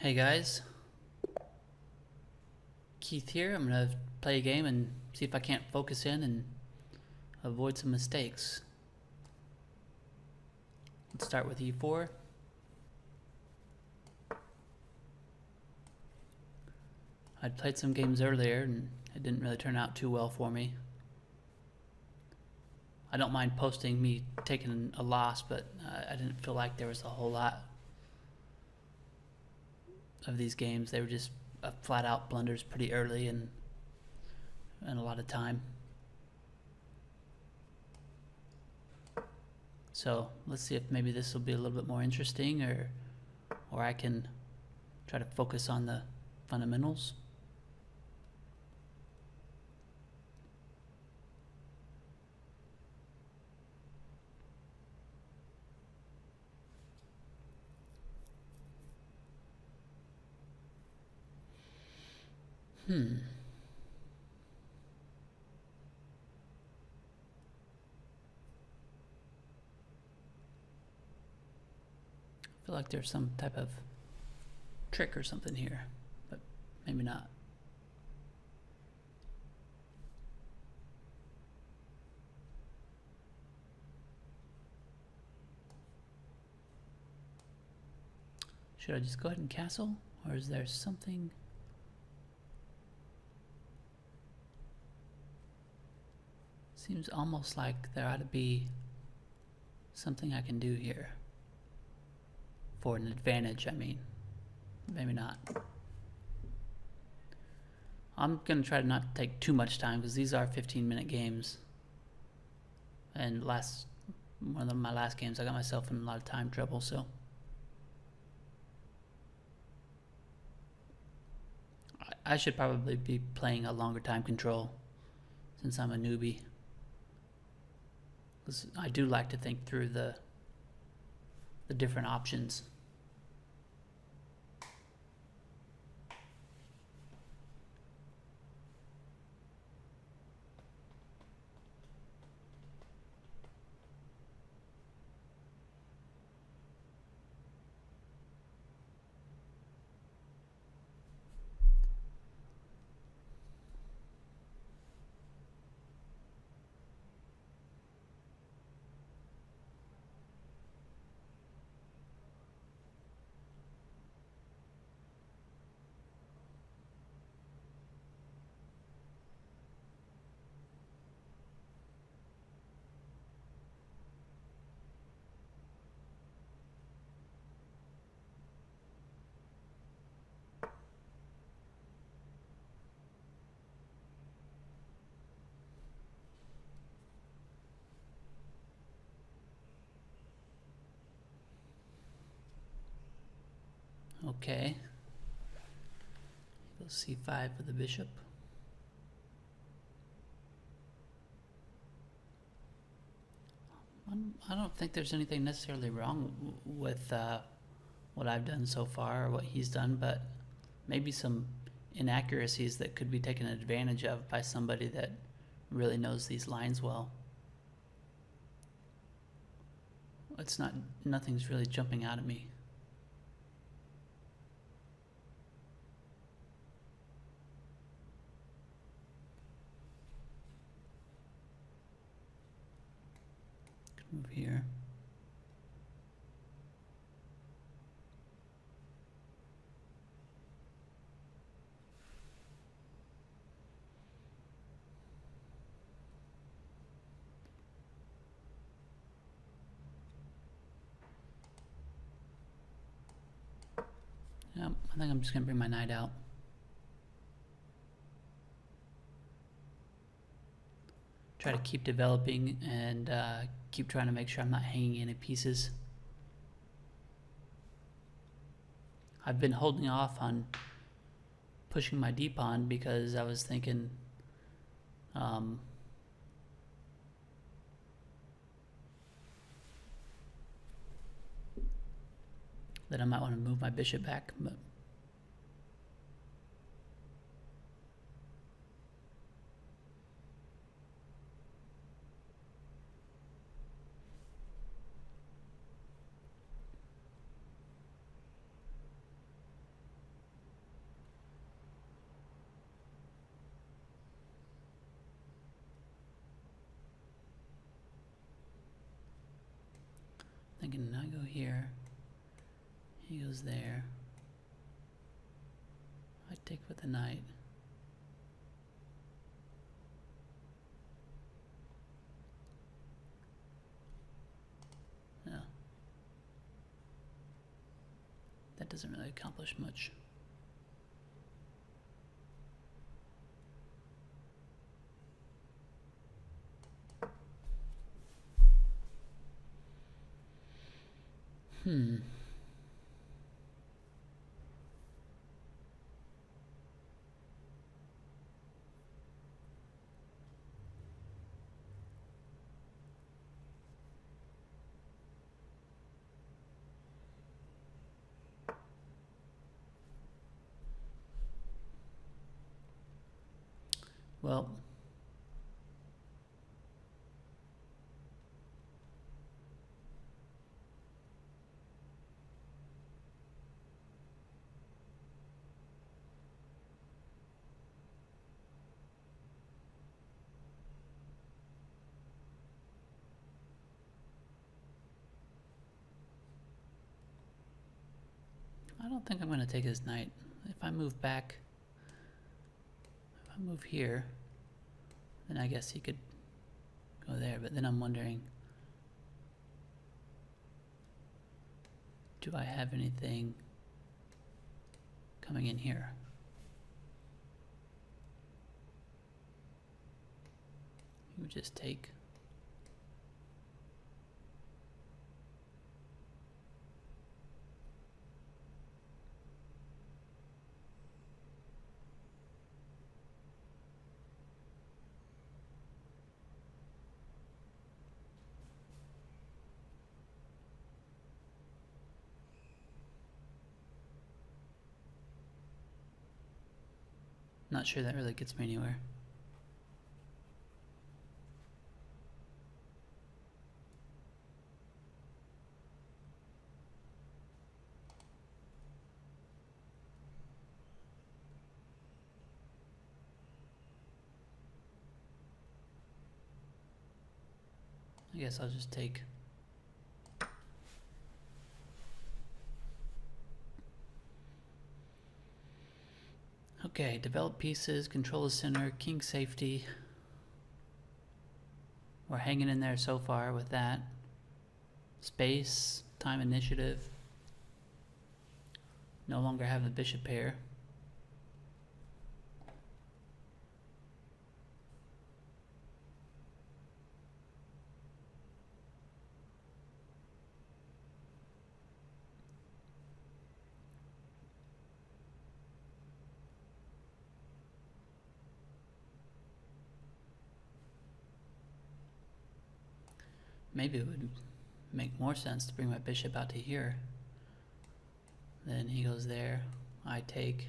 Hey guys, Keith here. I'm gonna play a game and see if I can't focus in and avoid some mistakes. Let's start with E4. I'd played some games earlier and it didn't really turn out too well for me. I don't mind posting me taking a loss, but I didn't feel like there was a whole lot of these games. They were just flat out blunders pretty early and a lot of time. So let's see if maybe this will be a little bit more interesting, or I can try to focus on the fundamentals. I feel like there's some type of trick or something here, but maybe not. Should I just go ahead and castle, or is there something? Seems almost like there ought to be something I can do here. For an advantage, I mean. Maybe not. I'm going to try to not take too much time because these are 15-minute games. And one of my last games, I got myself in a lot of time trouble, so. I should probably be playing a longer time control since I'm a newbie. Because I do like to think through the different options. Okay. Go c5 with the bishop. I don't think there's anything necessarily wrong with what I've done so far or what he's done, but maybe some inaccuracies that could be taken advantage of by somebody that really knows these lines well. Nothing's really jumping out at me. Move here. Yep, I think I'm just gonna bring my knight out. Try to keep developing and keep trying to make sure I'm not hanging any pieces. I've been holding off on pushing my d-pawn because I was thinking that I might want to move my bishop back, but Thinking I go here, he goes there. I take with the knight. No. That doesn't really accomplish much. Well, I don't think I'm going to take his knight. If I move back, if I move here, then I guess he could go there. But then I'm wondering, do I have anything coming in here? You would just take. Not sure that really gets me anywhere. I guess I'll just take. Okay, develop pieces, control the center, king safety. We're hanging in there so far with that. Space, time initiative. No longer have the bishop pair. Maybe it would make more sense to bring my bishop out to here. Then he goes there, I take.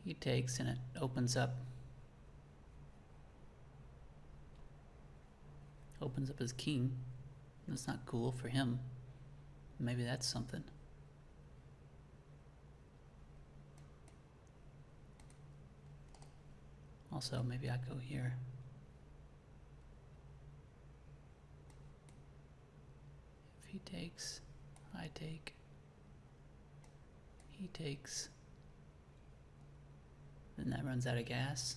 He takes and it opens up his king. That's not cool for him. Maybe that's something. Also, maybe I go here. If he takes, I take. He takes. Then that runs out of gas.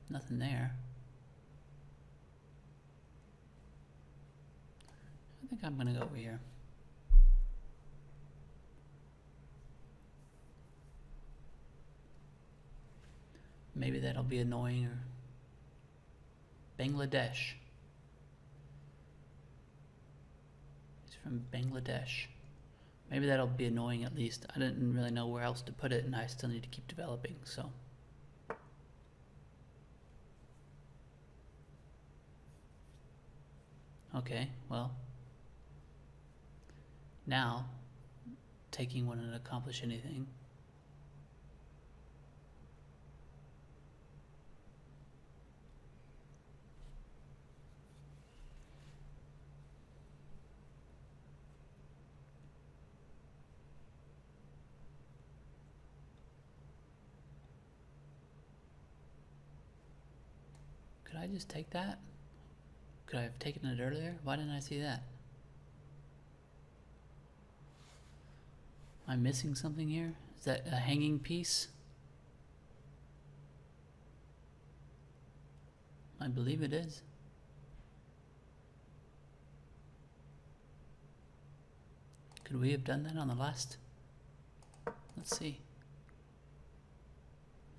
Nothing there. I think I'm gonna go over here. Maybe that'll be annoying. Or Bangladesh. He's from Bangladesh. Maybe that'll be annoying at least. I didn't really know where else to put it, and I still need to keep developing, so. Okay, well. Now, taking wouldn't accomplish anything. Could I just take that? Could I have taken it earlier? Why didn't I see that? Am I missing something here? Is that a hanging piece? I believe it is. Could we have done that on the last? Let's see.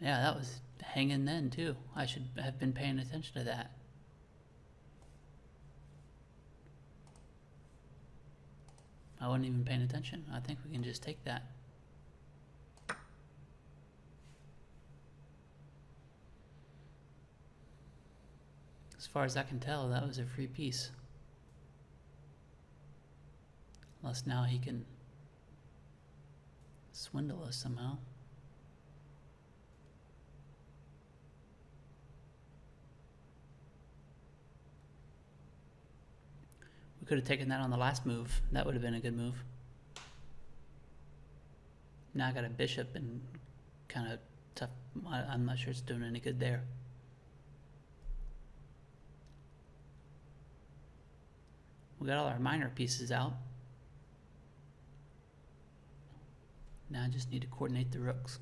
Yeah, that was hanging then too. I should have been paying attention to that. I wasn't even paying attention. I think we can just take that. As far as I can tell, that was a free piece. Unless now he can swindle us somehow. We could have taken that on the last move. That would have been a good move. Now I got a bishop and kind of tough. I'm not sure it's doing any good there. We got all our minor pieces out. Now I just need to coordinate the rooks.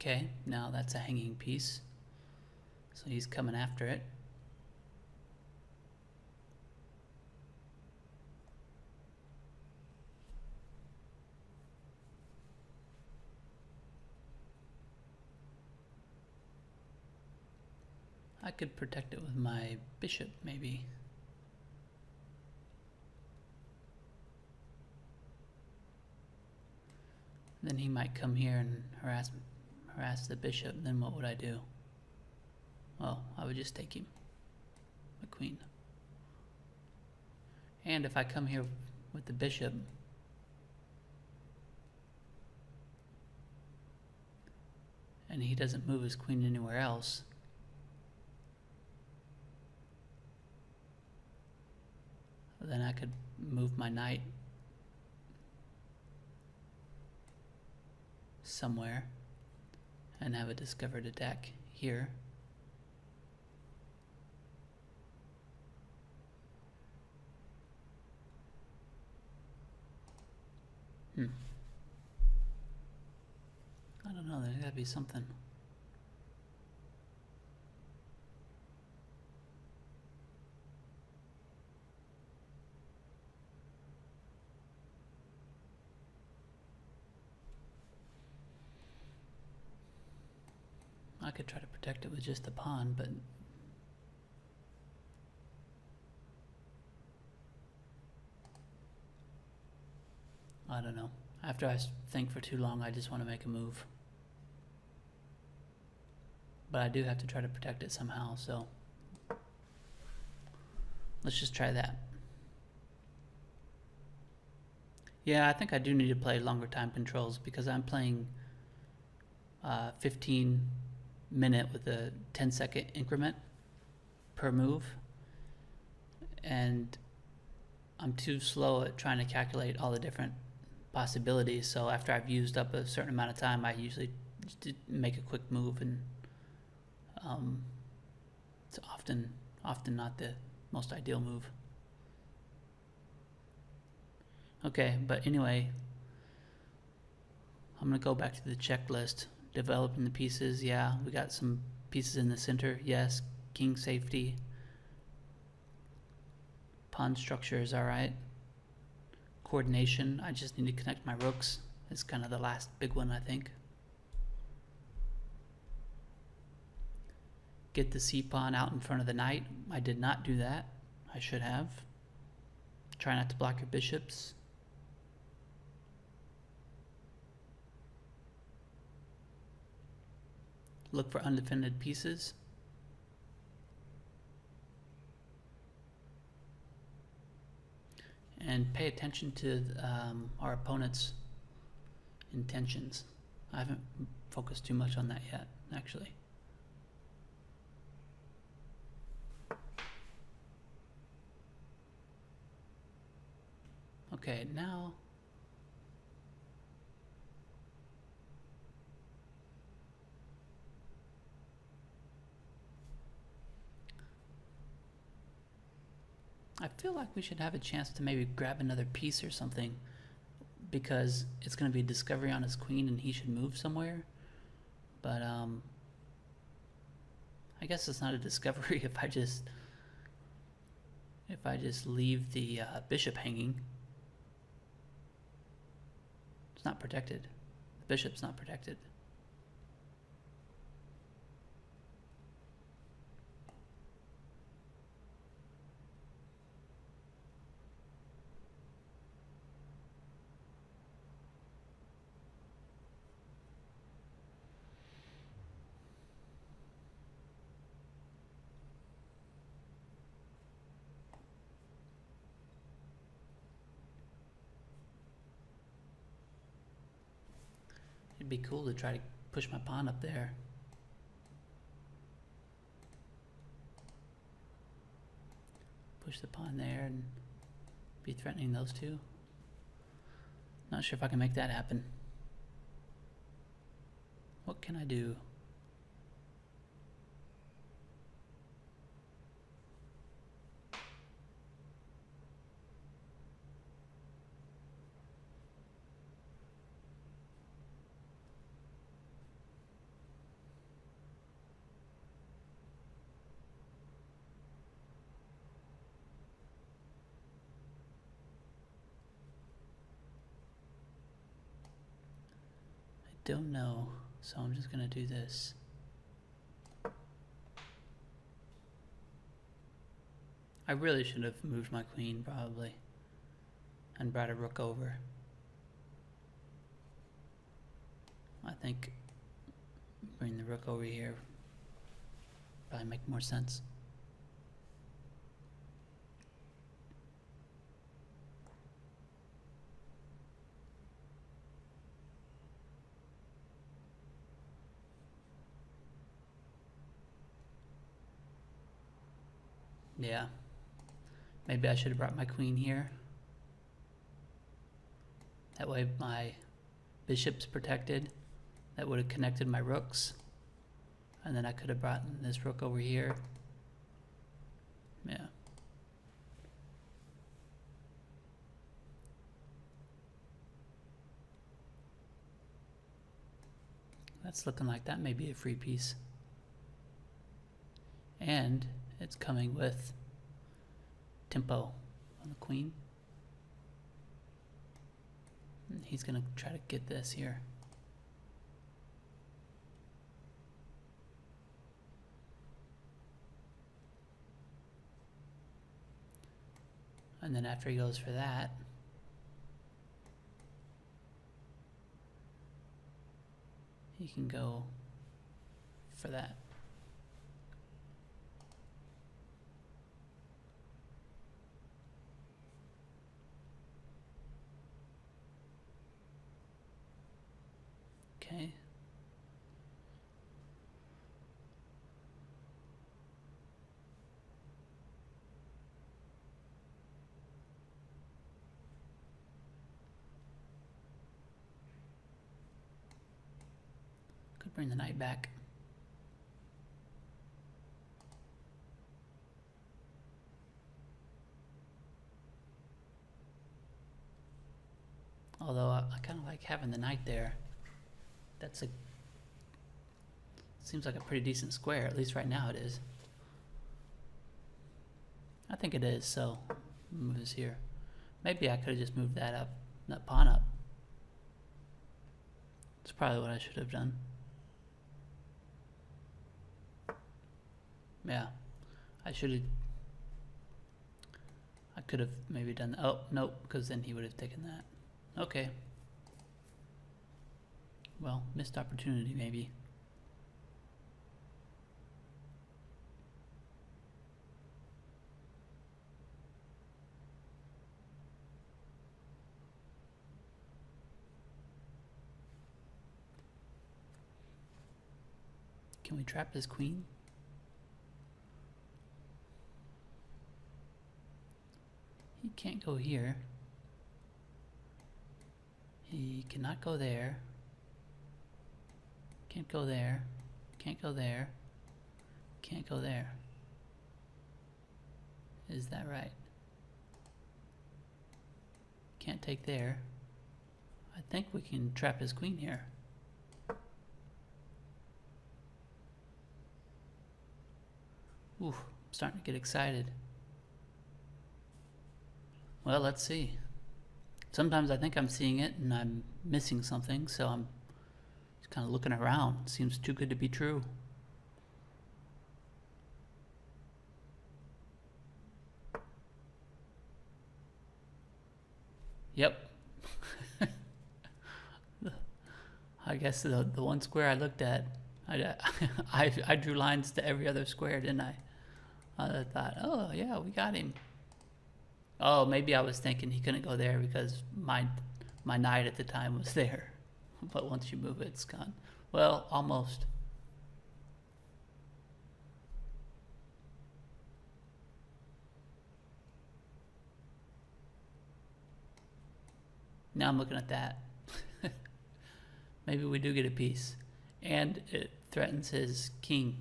Okay, now that's a hanging piece. So he's coming after it. I could protect it with my bishop, maybe. Then he might come here and harass the bishop. Then what would I do? Well, I would just take him. The queen. And if I come here with the bishop, and he doesn't move his queen anywhere else, then I could move my knight somewhere and have a discovered attack here. I don't know, there's gotta be something. I could try to protect it with just the pawn, but I don't know. After I think for too long, I just want to make a move. But I do have to try to protect it somehow, so let's just try that. Yeah, I think I do need to play longer time controls because I'm playing 15-minute with a 10-second increment per move, and I'm too slow at trying to calculate all the different possibilities. So after I've used up a certain amount of time, I usually just make a quick move, and it's often not the most ideal move. Okay, but anyway, I'm gonna go back to the checklist. Developing the pieces, yeah, we got some pieces in the center, yes. King safety. Pawn structure is alright. Coordination, I just need to connect my rooks. It's kind of the last big one, I think. Get the c-pawn out in front of the knight. I did not do that. I should have. Try not to block your bishops. Look for undefended pieces. And and pay attention to our opponent's intentions. I haven't focused too much on that yet, actually. Okay, now I feel like we should have a chance to maybe grab another piece or something, because it's going to be discovery on his queen and he should move somewhere. But I guess it's not a discovery if I just leave the bishop hanging. It's not protected. The bishop's not protected. It'd be cool to try to push my pawn up there. Push the pawn there and be threatening those two. Not sure if I can make that happen. What can I do? Don't know, so I'm just gonna do this. I really should have moved my queen probably and brought a rook over. I think bring the rook over here probably make more sense. Yeah, maybe I should have brought my queen here. That way my bishop's protected. That would have connected my rooks. And then I could have brought this rook over here. Yeah. That's looking like that may be a free piece. And it's coming with tempo on the queen. And he's gonna try to get this here. And then after he goes for that, he can go for that. Okay. Could bring the knight back. Although I kind of like having the knight there. That's a seems like a pretty decent square, at least right now it is. I think it is, so move this here. Maybe I could have just moved that up, that pawn up. It's probably what I should have done. Yeah, I should have. I could have maybe done. Oh nope, because then he would have taken that. Okay. Well, missed opportunity maybe. Can we trap his queen? He can't go here. He cannot go there. Can't go there. Can't go there. Can't go there. Is that right? Can't take there. I think we can trap his queen here. Ooh, I'm starting to get excited. Well, let's see. Sometimes I think I'm seeing it and I'm missing something, so I'm just kind of looking around. Seems too good to be true. Yep. I guess the one square I looked at, I drew lines to every other square, didn't I? I thought, oh yeah, we got him. Oh, maybe I was thinking he couldn't go there because my knight at the time was there. But once you move it, it's gone. Well, almost. Now I'm looking at that. Maybe we do get a piece. And it threatens his king.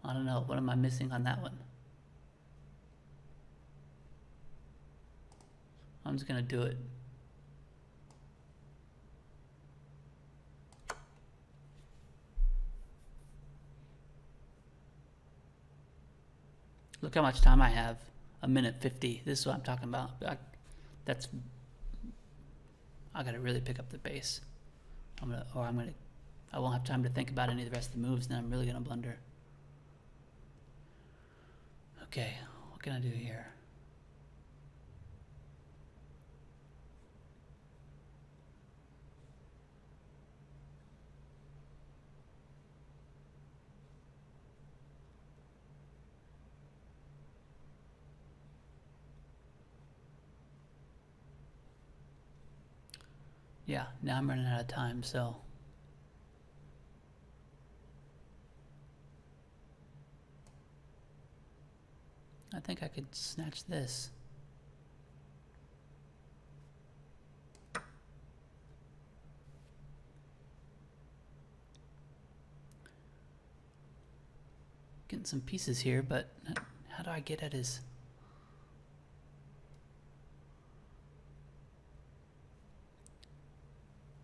I don't know. What am I missing on that one? I'm just going to do it. Look how much time I have. 1:50. This is what I'm talking about. I gotta really pick up the pace. I won't have time to think about any of the rest of the moves, then I'm really gonna blunder. Okay, what can I do here? Yeah, now I'm running out of time, so I think I could snatch this. Getting some pieces here, but how do I get at his...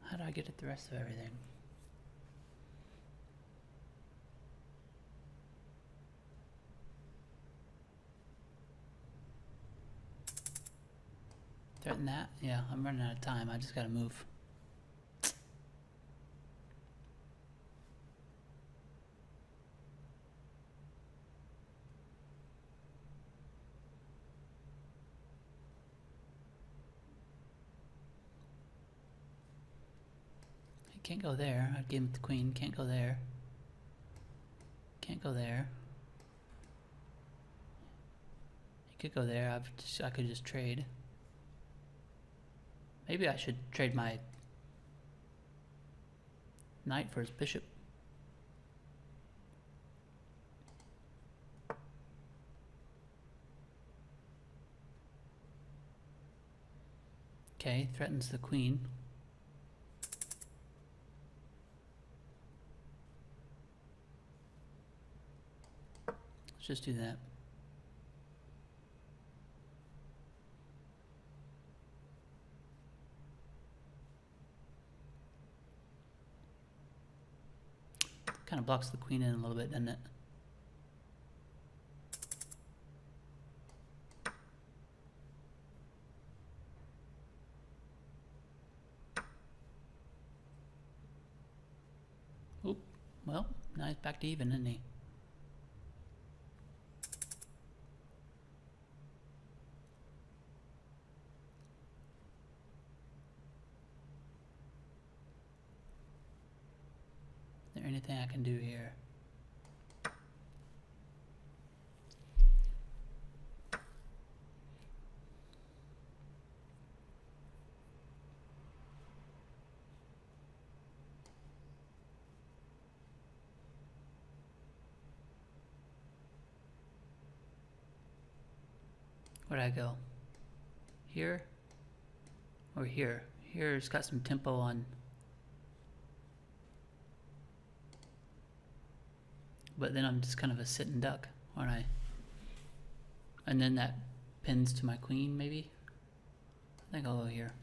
How do I get at the rest of everything? Threaten that? Yeah, I'm running out of time. I just gotta move. Can't go there. I'd give him the queen. Can't go there. Can't go there. He could go there. I could just trade. Maybe I should trade my knight for his bishop. Okay, threatens the queen. Let's just do that. Kind of blocks the queen in a little bit, doesn't it? Oop. Well, now he's back to even, isn't he? Is there anything I can do here? Where'd I go? Here? Or here? Here's got some tempo on. But then I'm just kind of a sitting duck, aren't I? And then that pins to my queen, maybe? I think I'll go here.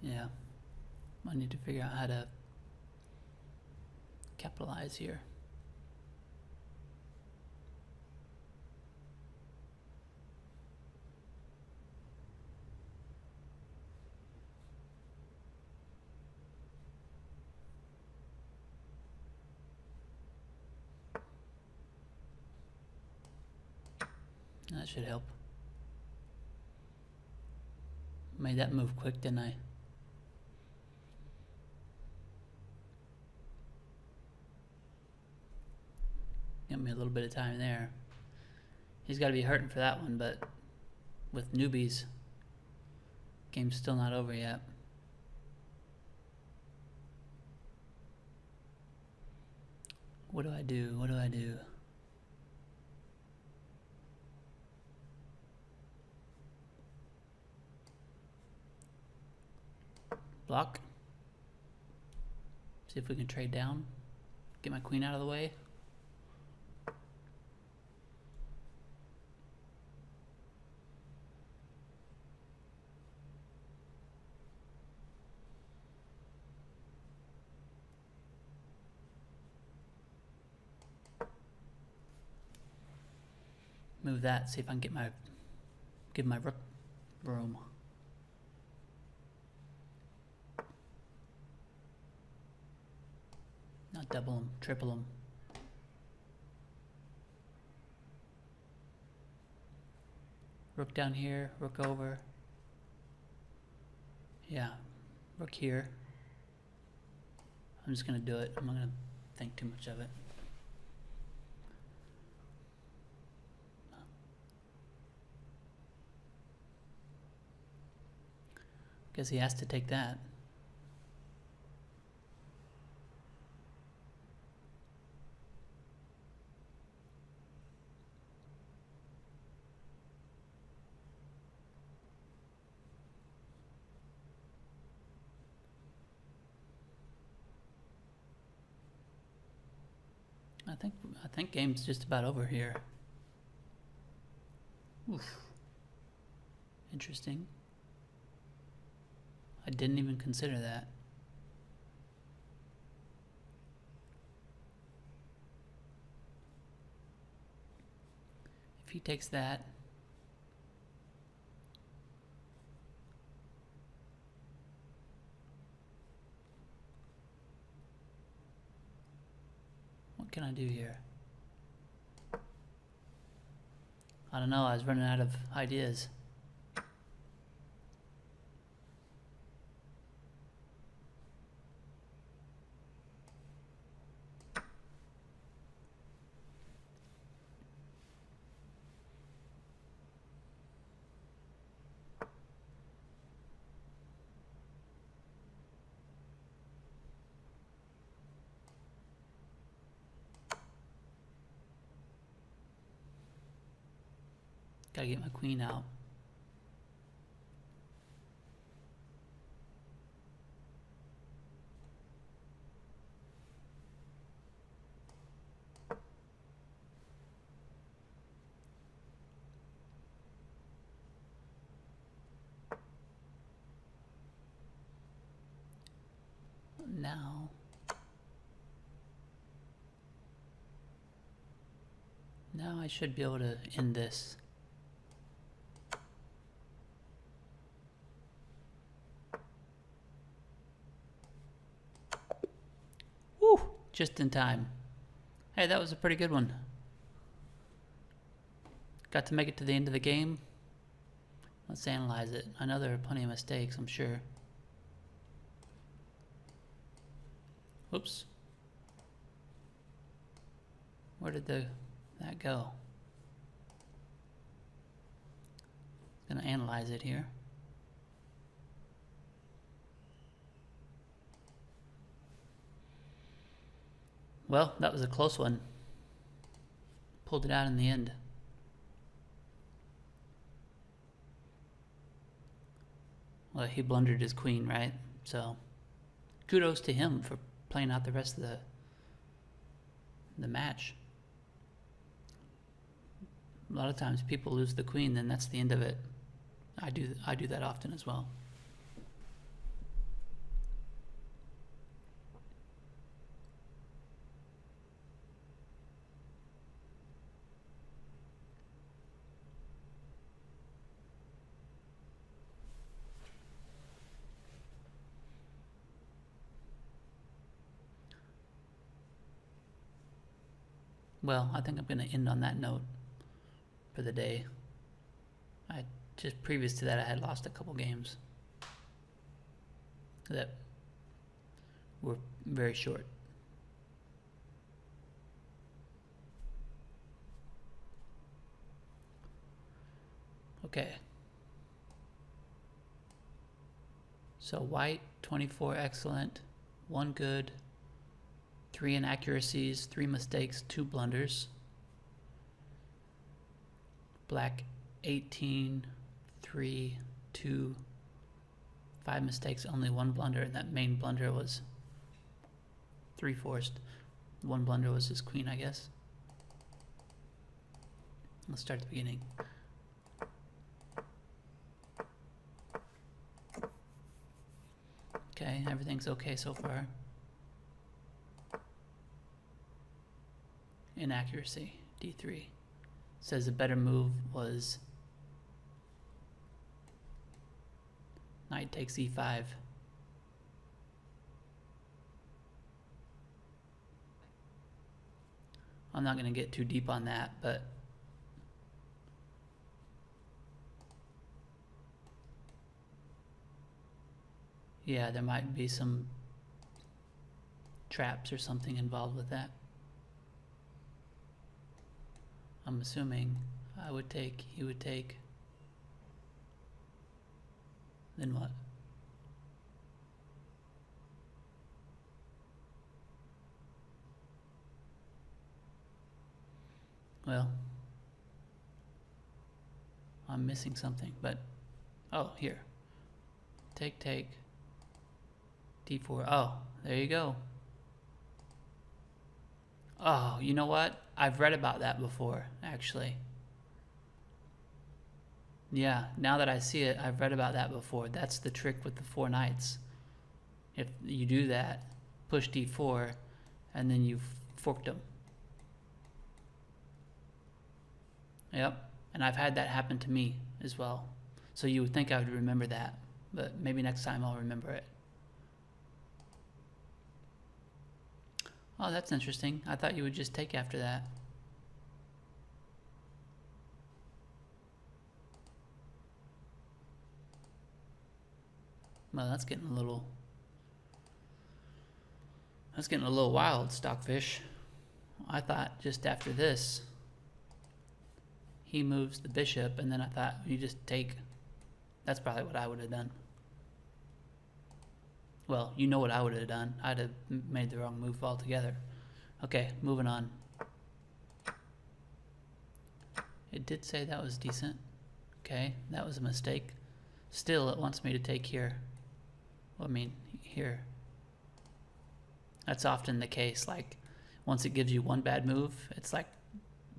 Yeah, I need to figure out how to capitalize here. That should help. Made that move quick, didn't I? Got me a little bit of time there. He's got to be hurting for that one, but with newbies, game's still not over yet. What do I do? What do I do? Block. See if we can trade down. Get my queen out of the way. Move that, see if I can give my rook room. Not double him, triple him. Rook down here, rook over. Yeah, rook here. I'm just gonna do it. I'm not gonna think too much of it. Guess he has to take that. I think game's just about over here. Oof. Interesting. I didn't even consider that. If he takes that, what can I do here? I don't know, I was running out of ideas. Gotta get my queen out. Now, Now I should be able to end this. Woo! Just in time. Hey, that was a pretty good one. Got to make it to the end of the game. Let's analyze it. I know there are plenty of mistakes, I'm sure. Whoops. Where did that go? Gonna analyze it here. Well, that was a close one. Pulled it out in the end. Well, he blundered his queen, right? So, kudos to him for playing out the rest of the match. A lot of times people lose the queen, then that's the end of it. I do that often as well. Well, I think I'm going to end on that note for the day. Just previous to that, I had lost a couple games that were very short. Okay. So white, 24 excellent, 1 good, 3 inaccuracies, 3 mistakes, 2 blunders. Black, 18, 3, 2, 5 mistakes, only 1 blunder, and that main blunder was 3 forced. 1 blunder was his queen, I guess. Let's start at the beginning. Okay, everything's okay so far. Inaccuracy, D3. Says a better move was knight takes E5. I'm not going to get too deep on that, but yeah, there might be some traps or something involved with that. I'm assuming I would take, he would take. Then what? Well, I'm missing something, but oh, here. Take, D4. Oh, there you go. Oh, you know what? I've read about that before, actually. Yeah, now that I see it, I've read about that before. That's the trick with the 4 knights. If you do that, push D4, and then you've forked them. Yep, and I've had that happen to me as well. So you would think I would remember that, but maybe next time I'll remember it. Oh, that's interesting. I thought you would just take after that. Well, that's getting a little wild, Stockfish. I thought just after this, he moves the bishop, and then I thought you just take. That's probably what I would have done. Well, you know what I would have done. I'd have made the wrong move altogether. Okay, moving on. It did say that was decent. Okay, that was a mistake. Still, it wants me to take here. Well, I mean, here. That's often the case. Like, once it gives you one bad move, it's like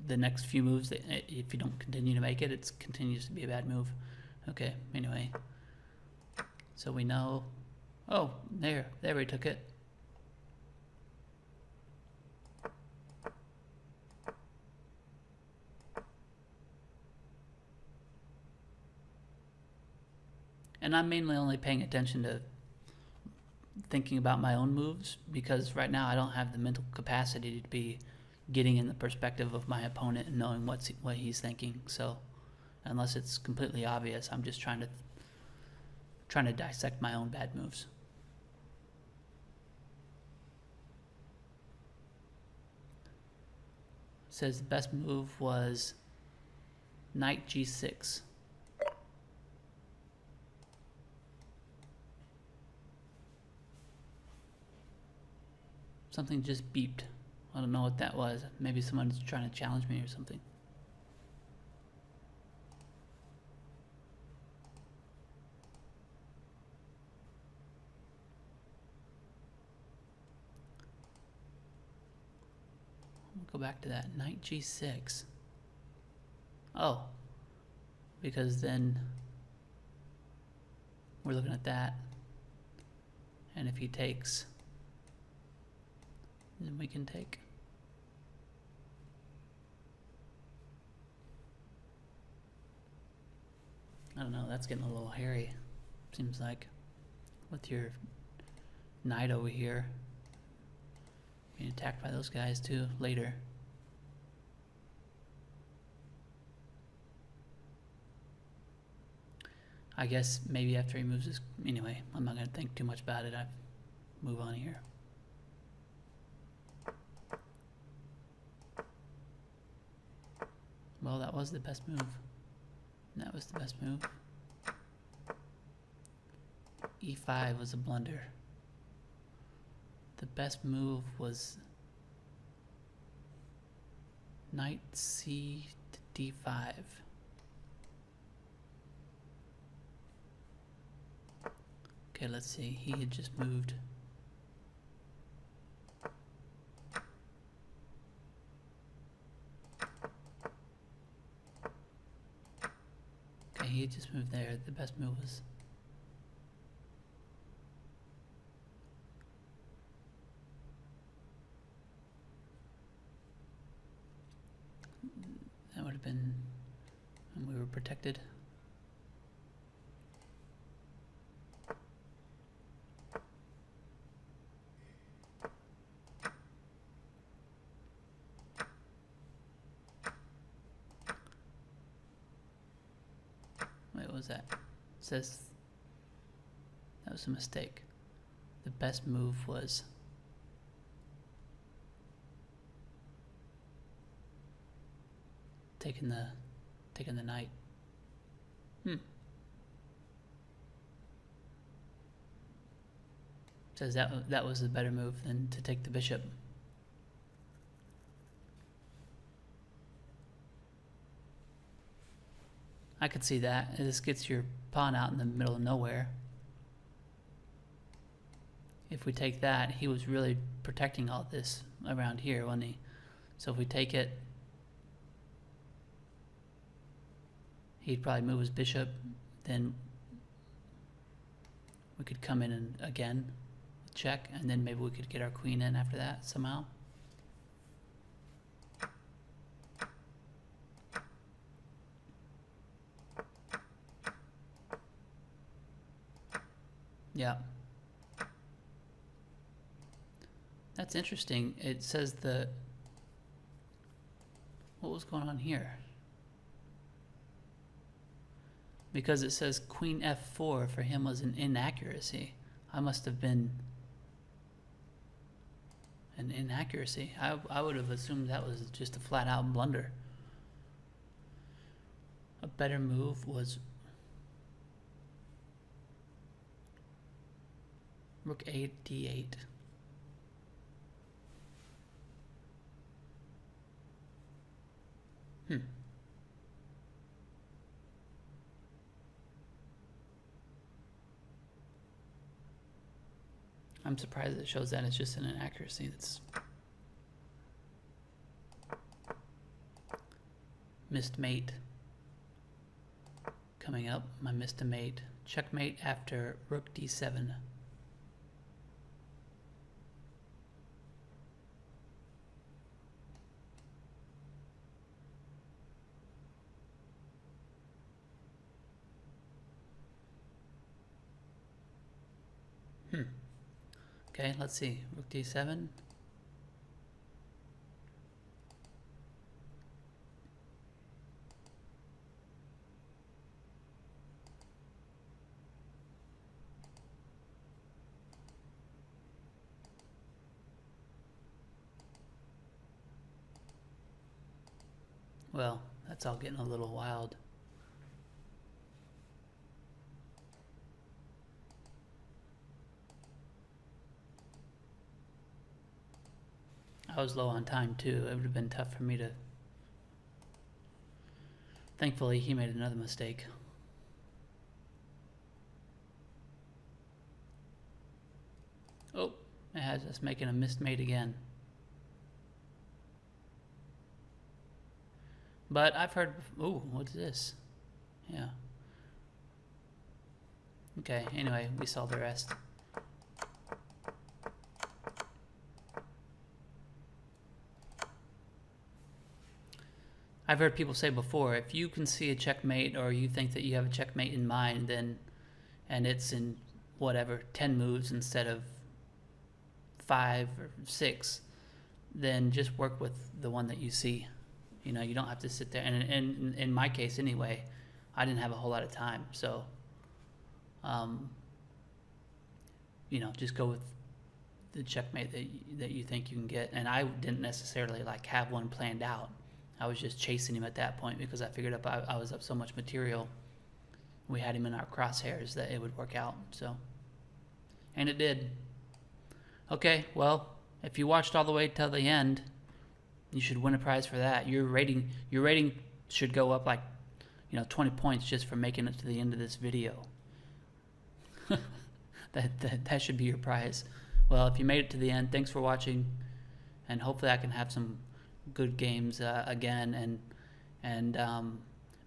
the next few moves, that if you don't continue to make it, it continues to be a bad move. Okay, anyway. So we know. Oh, there we took it. And I'm mainly only paying attention to thinking about my own moves, because right now I don't have the mental capacity to be getting in the perspective of my opponent and knowing what he's thinking. So unless it's completely obvious, I'm just trying to dissect my own bad moves. It says the best move was knight g6. Something just beeped. I don't know what that was. Maybe someone's trying to challenge me or something. We'll go back to that. Knight g6. Oh. Because then we're looking at that. And if he takes, then we can take. I don't know, that's getting a little hairy, seems like, with your knight over here being attacked by those guys too later. I guess maybe after he moves his, anyway, I'm not going to think too much about it. I move on here. Well, that was the best move. That was the best move. E5 was a blunder. The best move was knight c to d5. Okay, let's see. He had just moved. Okay, he had just moved there. The best move was that would have been, and we were protected. Wait, what was that? It says that was a mistake. The best move was taking the knight. Says that was the better move than to take the bishop. I could see that. This gets your pawn out in the middle of nowhere. If we take that, he was really protecting all this around here, wasn't he? So if we take it, he'd probably move his bishop, then we could come in and again check, and then maybe we could get our queen in after that somehow. Yeah. That's interesting. It says what was going on here? Because it says queen f4 for him was an inaccuracy. I must have been an inaccuracy. I would have assumed that was just a flat out blunder. A better move was rook a d8. I'm surprised it shows that it's just an inaccuracy. That's missed mate coming up. My missed a mate. Checkmate after rook d7. Okay, let's see. Rook d7. Well, that's all getting a little wild. I was low on time too. It would have been tough for me to... Thankfully, he made another mistake. Oh, it has us making a missed mate again. But I've heard... Ooh, what's this? Yeah. Okay, anyway, we saw the rest. I've heard people say before, if you can see a checkmate or you think that you have a checkmate in mind, then, and it's in whatever, 10 moves instead of 5 or 6, then just work with the one that you see. You know, you don't have to sit there. And in my case anyway, I didn't have a whole lot of time. So, you know, just go with the checkmate that you think you can get. And I didn't necessarily like have one planned out. I was just chasing him at that point because I figured I was up so much material. We had him in our crosshairs that it would work out. So, and it did. Okay, well, if you watched all the way till the end, you should win a prize for that. Your rating should go up like, 20 points just for making it to the end of this video. that should be your prize. Well, if you made it to the end, thanks for watching, and hopefully I can have some good games again, and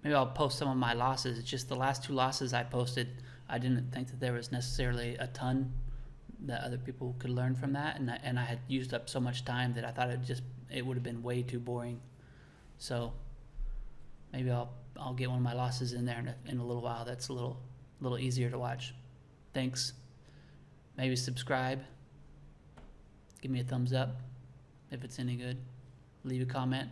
maybe I'll post some of my losses. It's just the last 2 losses I posted, I didn't think that there was necessarily a ton that other people could learn from that, and I had used up so much time that I thought it would have been way too boring. So maybe I'll get one of my losses in there in a little while. That's a little easier to watch. Thanks. Maybe subscribe. Give me a thumbs up if it's any good. Leave a comment.